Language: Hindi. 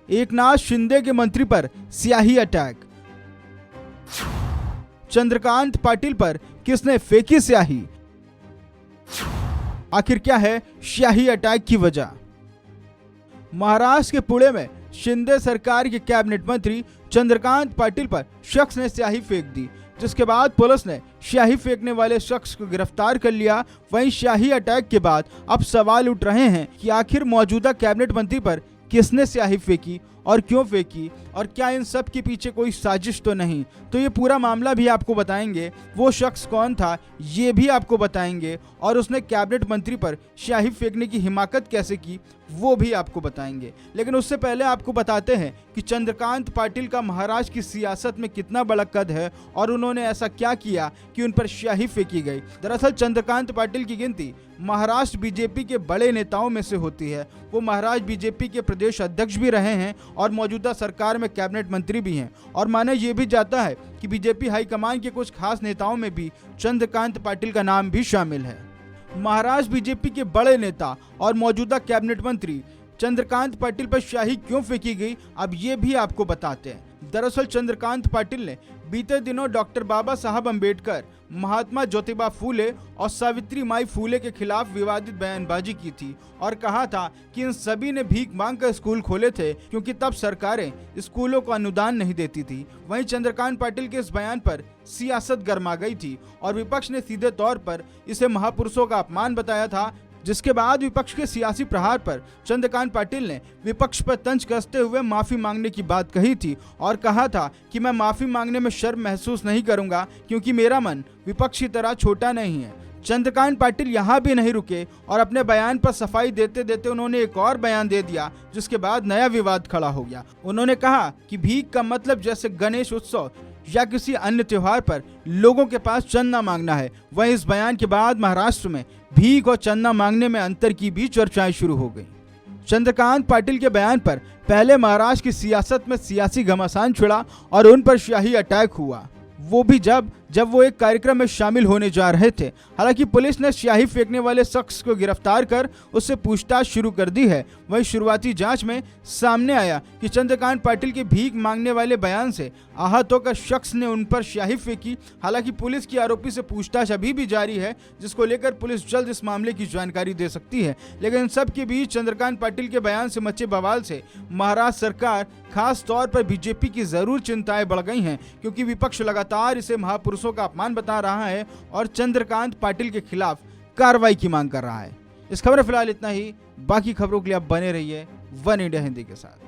एकनाथ शिंदे के मंत्री पर स्याही अटैक। चंद्रकांत पाटिल पर किसने फेंकी स्याही? आखिर क्या है स्याही अटैक की वजह? महाराष्ट्र के पुणे में शिंदे सरकार के कैबिनेट मंत्री चंद्रकांत पाटिल पर शख्स ने स्याही फेंक दी, जिसके बाद पुलिस ने स्याही फेंकने वाले शख्स को गिरफ्तार कर लिया। वहीं स्याही अटैक के बाद अब सवाल उठ रहे हैं कि आखिर मौजूदा कैबिनेट मंत्री पर किसने स्याही फेंकी और क्यों फेंकी, और क्या इन सब के पीछे कोई साजिश तो नहीं? तो ये पूरा मामला भी आपको बताएंगे, वो शख्स कौन था ये भी आपको बताएंगे, और उसने कैबिनेट मंत्री पर स्याही फेंकने की हिमाकत कैसे की वो भी आपको बताएंगे। लेकिन उससे पहले आपको बताते हैं कि चंद्रकांत पाटिल का महाराष्ट्र की सियासत में कितना बड़ा कद है और उन्होंने ऐसा क्या किया कि उन पर स्याही फेंकी गई। दरअसल चंद्रकांत पाटिल की गिनती महाराष्ट्र बीजेपी के बड़े नेताओं में से होती है। वो महाराष्ट्र बीजेपी के प्रदेश अध्यक्ष भी रहे हैं और मौजूदा सरकार में कैबिनेट मंत्री भी हैं, और माना यह भी जाता है कि बीजेपी हाईकमान के कुछ खास नेताओं में भी चंद्रकांत पाटिल का नाम भी शामिल है। महाराष्ट्र बीजेपी के बड़े नेता और मौजूदा कैबिनेट मंत्री चंद्रकांत पाटिल पर स्याही क्यों फेंकी गई, अब ये भी आपको बताते हैं। दरअसल चंद्रकांत पाटिल ने बीते दिनों डॉक्टर बाबा साहब अंबेडकर, महात्मा ज्योतिबा फूले और सावित्री माई फूले के खिलाफ विवादित बयानबाजी की थी और कहा था कि इन सभी ने भीख मांग कर स्कूल खोले थे क्योंकि तब सरकारें स्कूलों को अनुदान नहीं देती थी। वहीं चंद्रकांत पाटिल के इस बयान पर सियासत गर्मा गई थी और विपक्ष ने सीधे तौर पर इसे महापुरुषों का अपमान बताया था, जिसके बाद विपक्ष के सियासी प्रहार पर चंद्रकांत पाटिल ने विपक्ष पर तंज कसते हुए माफी मांगने की बात कही थी और कहा था कि मैं माफी मांगने में शर्म महसूस नहीं करूंगा क्योंकि मेरा मन विपक्ष की तरह छोटा नहीं है। चंद्रकांत पाटिल यहाँ भी नहीं रुके और अपने बयान पर सफाई देते देते उन्होंने एक और बयान दे दिया, जिसके बाद नया विवाद खड़ा हो गया। उन्होंने कहा कि भीख का मतलब जैसे गणेश उत्सव या किसी अन्य त्योहार पर लोगों के पास चंदा मांगना है। वहीं इस बयान के बाद महाराष्ट्र में भीख और चंदा मांगने में अंतर की भी चर्चाएं शुरू हो गई। चंद्रकांत पाटिल के बयान पर पहले महाराष्ट्र की सियासत में सियासी घमासान छिड़ा और उन पर स्याही अटैक हुआ, वो भी जब वो एक कार्यक्रम में शामिल होने जा रहे थे। हालांकि पुलिस ने स्याही फेंकने वाले शख्स को गिरफ्तार कर उससे पूछताछ शुरू कर दी है। वहीं शुरुआती जांच में सामने आया कि चंद्रकांत पाटिल के भीख मांगने वाले बयान से आहत होकर शख्स ने उन पर स्याही फेंकी। हालांकि पुलिस की आरोपी से पूछताछ अभी भी जारी है, जिसको लेकर पुलिस जल्द इस मामले की जानकारी दे सकती है। लेकिन इन सब के बीच चंद्रकांत पाटिल के बयान से मचे बवाल से महाराष्ट्र सरकार, खास तौर पर बीजेपी की जरूर चिंताएं बढ़ गई हैं, क्योंकि विपक्ष लगातार इसे महापुरुषों का अपमान बता रहा है और चंद्रकांत पाटिल के खिलाफ कार्रवाई की मांग कर रहा है। इस खबर में फिलहाल इतना ही। बाकी खबरों के लिए आप बने रहिए वन इंडिया हिंदी के साथ।